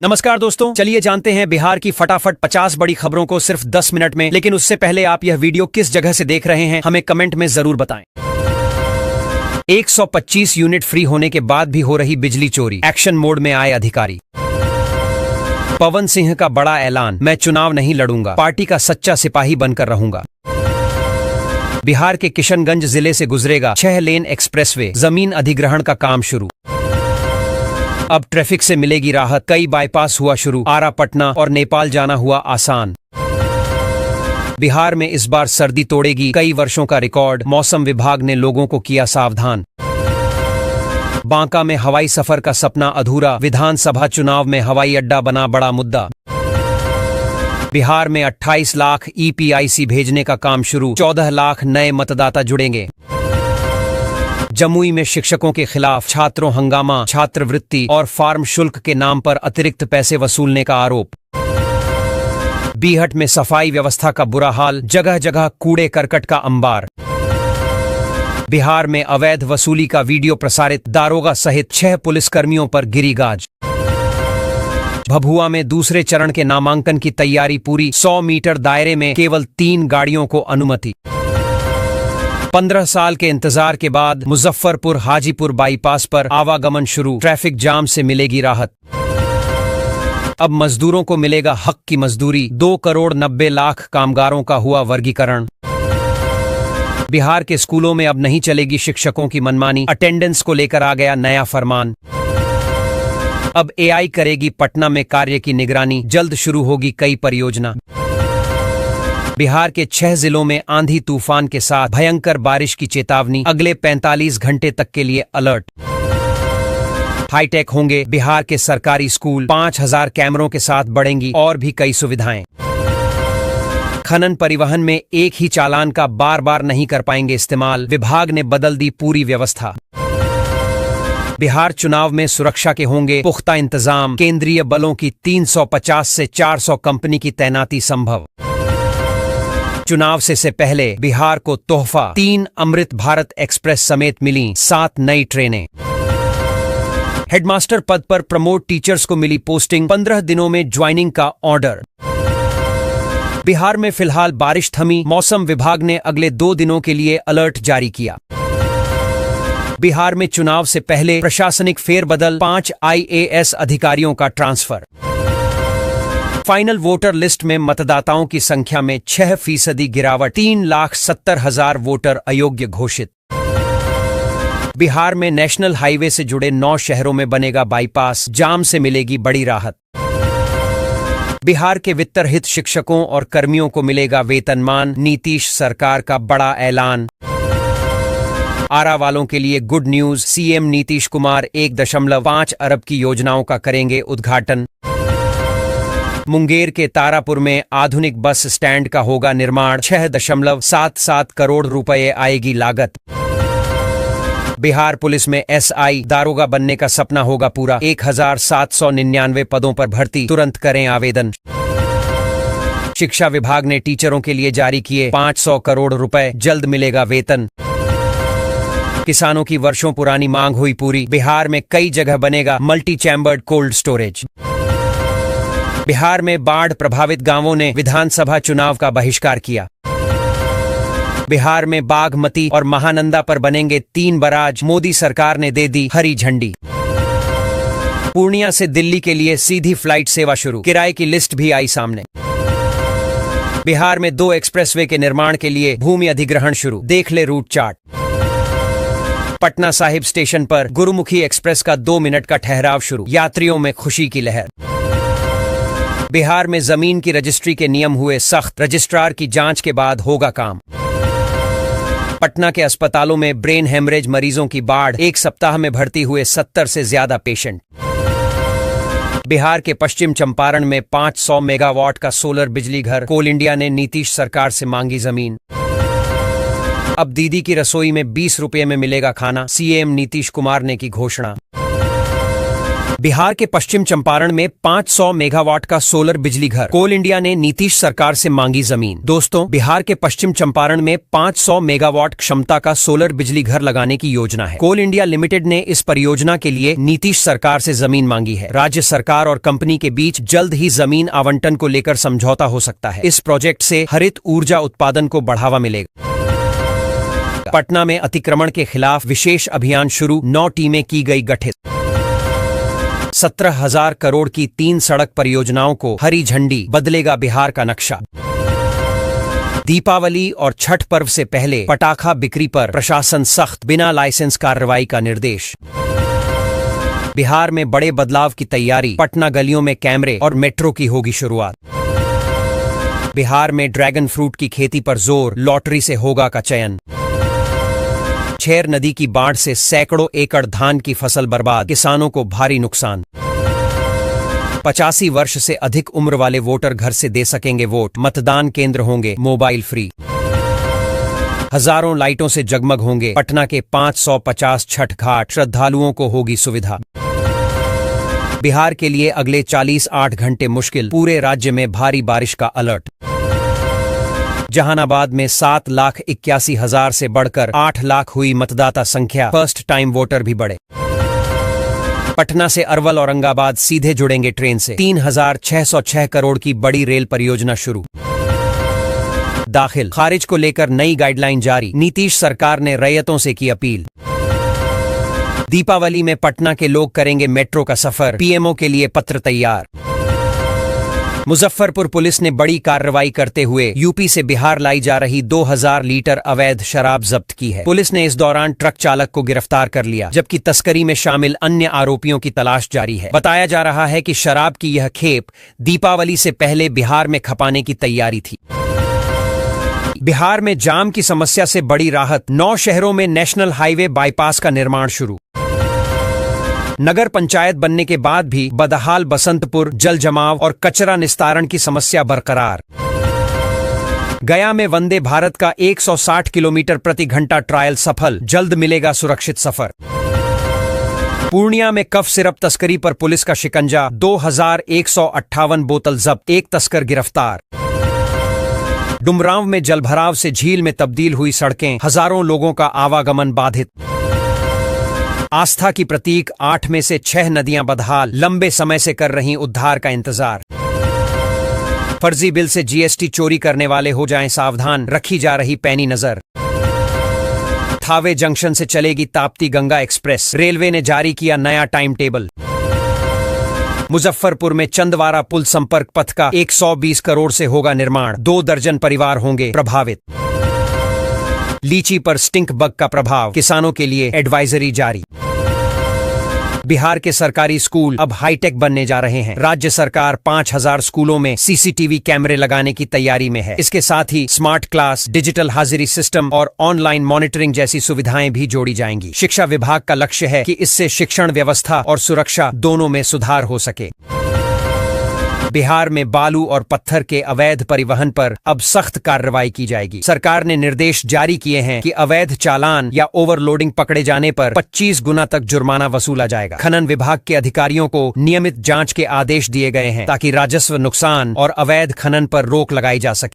नमस्कार दोस्तों, चलिए जानते हैं बिहार की फटाफट 50 बड़ी खबरों को सिर्फ 10 मिनट में। लेकिन उससे पहले आप यह वीडियो किस जगह से देख रहे हैं हमें कमेंट में जरूर बताएं। 125 यूनिट फ्री होने के बाद भी हो रही बिजली चोरी, एक्शन मोड में आए अधिकारी। पवन सिंह का बड़ा ऐलान, मैं चुनाव नहीं लड़ूंगा, पार्टी का सच्चा सिपाही बनकर रहूंगा। बिहार के किशनगंज जिले से गुजरेगा 6 लेन एक्सप्रेसवे, जमीन अधिग्रहण का काम शुरू। अब ट्रैफिक से मिलेगी राहत, कई बाईपास हुआ शुरू, आरा पटना और नेपाल जाना हुआ आसान। बिहार में इस बार सर्दी तोड़ेगी कई वर्षों का रिकॉर्ड, मौसम विभाग ने लोगों को किया सावधान। बांका में हवाई सफर का सपना अधूरा, विधानसभा चुनाव में हवाई अड्डा बना बड़ा मुद्दा। बिहार में 28 लाख EPIC भेजने का काम शुरू, 14 लाख नए मतदाता जुड़ेंगे। जमुई में शिक्षकों के खिलाफ छात्रों हंगामा, छात्रवृत्ति और फार्म शुल्क के नाम पर अतिरिक्त पैसे वसूलने का आरोप। बीहट में सफाई व्यवस्था का बुरा हाल, जगह जगह कूड़े करकट का अंबार। बिहार में अवैध वसूली का वीडियो प्रसारित, दारोगा सहित 6 पुलिसकर्मियों पर गिरी गाज। भभुआ में दूसरे चरण के नामांकन की तैयारी पूरी, 100 मीटर दायरे में केवल 3 गाड़ियों को अनुमति। 15 साल के इंतजार के बाद मुजफ्फरपुर हाजीपुर बाईपास पर आवागमन शुरू, ट्रैफिक जाम से मिलेगी राहत। अब मजदूरों को मिलेगा हक की मजदूरी, 2 करोड़ 90 लाख कामगारों का हुआ वर्गीकरण। बिहार के स्कूलों में अब नहीं चलेगी शिक्षकों की मनमानी, अटेंडेंस को लेकर आ गया नया फरमान। अब AI करेगी पटना में कार्य की निगरानी, जल्द शुरू होगी कई परियोजना। बिहार के 6 जिलों में आंधी तूफान के साथ भयंकर बारिश की चेतावनी, अगले 45 घंटे तक के लिए अलर्ट। हाईटेक होंगे बिहार के सरकारी स्कूल, 5000 कैमरों के साथ बढ़ेंगी और भी कई सुविधाएं। खनन परिवहन में एक ही चालान का बार बार नहीं कर पाएंगे इस्तेमाल, विभाग ने बदल दी पूरी व्यवस्था। बिहार चुनाव में सुरक्षा के होंगे पुख्ता इंतजाम, केंद्रीय बलों की 350 से 400 कंपनी की तैनाती संभव। चुनाव से पहले बिहार को तोहफा, 3 अमृत भारत एक्सप्रेस समेत मिली 7 नई ट्रेनें। हेडमास्टर पद पर प्रमोट टीचर्स को मिली पोस्टिंग, 15 दिनों में ज्वाइनिंग का ऑर्डर। बिहार में फिलहाल बारिश थमी, मौसम विभाग ने अगले 2 दिनों के लिए अलर्ट जारी किया। बिहार में चुनाव से पहले प्रशासनिक फेरबदल, 5 IAS अधिकारियों का ट्रांसफर। फाइनल वोटर लिस्ट में मतदाताओं की संख्या में 6% गिरावट, 3,70,000 वोटर अयोग्य घोषित। बिहार में नेशनल हाईवे से जुड़े 9 शहरों में बनेगा बाईपास, जाम से मिलेगी बड़ी राहत। बिहार के वित्तरहित शिक्षकों और कर्मियों को मिलेगा वेतनमान, नीतीश सरकार का बड़ा ऐलान। आरा वालों के लिए good news, CM Nitish Kumar 1.5 अरब की योजनाओं का करेंगे उद्घाटन। मुंगेर के तारापुर में आधुनिक बस स्टैंड का होगा निर्माण, 6.77 करोड़ रुपए आएगी लागत। बिहार पुलिस में SI दारोगा बनने का सपना होगा पूरा, 1799 पदों पर भर्ती, तुरंत करें आवेदन। शिक्षा विभाग ने टीचरों के लिए जारी किए 500 करोड़ रुपए, जल्द मिलेगा वेतन। किसानों की वर्षों पुरानी मांग हुई पूरी, बिहार में कई जगह बनेगा multi chambered cold storage. Bihar में बाढ़ प्रभावित गांवों ने विधानसभा चुनाव का बहिष्कार किया। बिहार में बागमती और महानंदा पर बनेंगे 3 बराज, मोदी सरकार ने दे दी हरी झंडी। पूर्णिया से दिल्ली के लिए सीधी फ्लाइट सेवा शुरू, किराए की लिस्ट भी आई सामने। बिहार में 2 एक्सप्रेसवे के निर्माण के लिए भूमि अधिग्रहण शुरू, देख ले route chart. Patna Sahib station पर गुरुमुखी एक्सप्रेस का 2 मिनट का ठहराव शुरू, यात्रियों में खुशी की लहर। बिहार में जमीन की रजिस्ट्री के नियम हुए सख्त, रजिस्ट्रार की जांच के बाद होगा काम। पटना के अस्पतालों में ब्रेन हेमरेज मरीजों की बाढ़, 1 सप्ताह में भर्ती हुए 70 से ज्यादा पेशेंट। बिहार के पश्चिम चंपारण में 500 मेगावाट का सोलर बिजली घर, कोल इंडिया ने नीतीश सरकार से मांगी जमीन। अब दीदी की रसोई में 20 रुपये में मिलेगा खाना, CM नीतीश कुमार ने की घोषणा। बिहार के पश्चिम चंपारण में 500 मेगावाट का सोलर बिजली घर। कोल इंडिया ने नीतीश सरकार से मांगी जमीन। दोस्तों, बिहार के पश्चिम चंपारण में 500 मेगावाट क्षमता का सोलर बिजली घर लगाने की योजना है। कोल इंडिया लिमिटेड ने इस परियोजना के लिए नीतीश सरकार से जमीन मांगी है। राज्य सरकार और कंपनी के बीच जल्द ही जमीन आवंटन को लेकर समझौता हो सकता है। इस प्रोजेक्ट से हरित ऊर्जा उत्पादन को बढ़ावा मिलेगा। पटना में अतिक्रमण के खिलाफ विशेष अभियान शुरू, 9 टीमें की गई गठित। 17,000 करोड़ की 3 सड़क परियोजनाओं को हरी झंडी, बदलेगा बिहार का नक्शा। दीपावली और छठ पर्व से पहले पटाखा बिक्री पर प्रशासन सख्त, बिना लाइसेंस कार्रवाई का निर्देश। बिहार में बड़े बदलाव की तैयारी, पटना गलियों में कैमरे और मेट्रो की होगी शुरुआत। बिहार में ड्रैगन फ्रूट की खेती पर जोर, लॉटरी से होगा का चयन। छेर नदी की बाढ़ से सैकड़ों एकड़ धान की फसल बर्बाद, किसानों को भारी नुकसान। 85 वर्ष से अधिक उम्र वाले वोटर घर से दे सकेंगे वोट, मतदान केंद्र होंगे मोबाइल फ्री। हजारों लाइटों से जगमग होंगे पटना के 550 छठ घाट, श्रद्धालुओं को होगी सुविधा। बिहार के लिए अगले 48 घंटे मुश्किल, पूरे राज्य में भारी बारिश का अलर्ट। जहानाबाद में 7,81,000 से बढ़कर 8 लाख हुई मतदाता संख्या, फर्स्ट टाइम वोटर भी बढ़े। पटना से अरवल औरंगाबाद सीधे जुड़ेंगे ट्रेन से, 3,606 करोड़ की बड़ी रेल परियोजना शुरू। दाखिल खारिज को लेकर नई गाइडलाइन जारी, नीतीश सरकार ने रैयतों से की अपील। दीपावली में पटना के लोग करेंगे मेट्रो का सफर, पीएमओ के लिए पत्र तैयार। मुजफ्फरपुर पुलिस ने बड़ी कार्रवाई करते हुए यूपी से बिहार लाई जा रही 2000 लीटर अवैध शराब जब्त की है। पुलिस ने इस दौरान ट्रक चालक को गिरफ्तार कर लिया, जबकि तस्करी में शामिल अन्य आरोपियों की तलाश जारी है। बताया जा रहा है कि शराब की यह खेप दीपावली से पहले बिहार में खपाने की तैयारी थी। बिहार में जाम की समस्या से बड़ी राहत, 9 शहरों में नेशनल हाईवे बाईपास का निर्माण शुरू। नगर पंचायत बनने के बाद भी बदहाल बसंतपुर, जल जमाव और कचरा निस्तारण की समस्या बरकरार। गया में वंदे भारत का 160 किलोमीटर प्रति घंटा ट्रायल सफल, जल्द मिलेगा सुरक्षित सफर। पूर्णिया में कफ सिरप तस्करी पर पुलिस का शिकंजा, 2158 बोतल जब्त, एक तस्कर गिरफ्तार। डुमरांव में जलभराव से झील में तब्दील हुई सड़कें, हजारों लोगों का आवागमन बाधित। आस्था की प्रतीक 8 में से 6 नदियां बदहाल, लंबे समय से कर रही उद्धार का इंतजार। फर्जी बिल से जीएसटी चोरी करने वाले हो जाएं सावधान, रखी जा रही पैनी नजर। थावे जंक्शन से चलेगी ताप्ती गंगा एक्सप्रेस, रेलवे ने जारी किया नया टाइम टेबल। मुजफ्फरपुर में चंदवारा पुल संपर्क पथ का 120 करोड़ से होगा निर्माण, 2 दर्जन परिवार होंगे प्रभावित। लीची पर स्टिंक बग का प्रभाव, किसानों के लिए एडवाइजरी जारी। बिहार के सरकारी स्कूल अब हाईटेक बनने जा रहे हैं। राज्य सरकार 5,000 स्कूलों में सीसीटीवी कैमरे लगाने की तैयारी में है। इसके साथ ही स्मार्ट क्लास, डिजिटल हाजिरी सिस्टम और ऑनलाइन मॉनिटरिंग जैसी सुविधाएं भी जोड़ी जाएंगी। शिक्षा विभाग का लक्ष्य है कि इससे शिक्षण व्यवस्था और सुरक्षा दोनों में सुधार हो सके। बिहार में बालू और पत्थर के अवैध परिवहन पर अब सख्त कार्रवाई की जाएगी। सरकार ने निर्देश जारी किए हैं कि अवैध चालान या ओवरलोडिंग पकड़े जाने पर 25 गुना तक जुर्माना वसूला जाएगा। खनन विभाग के अधिकारियों को नियमित जांच के आदेश दिए गए हैं, ताकि राजस्व नुकसान और अवैध खनन पर रोक लगाई जा सके।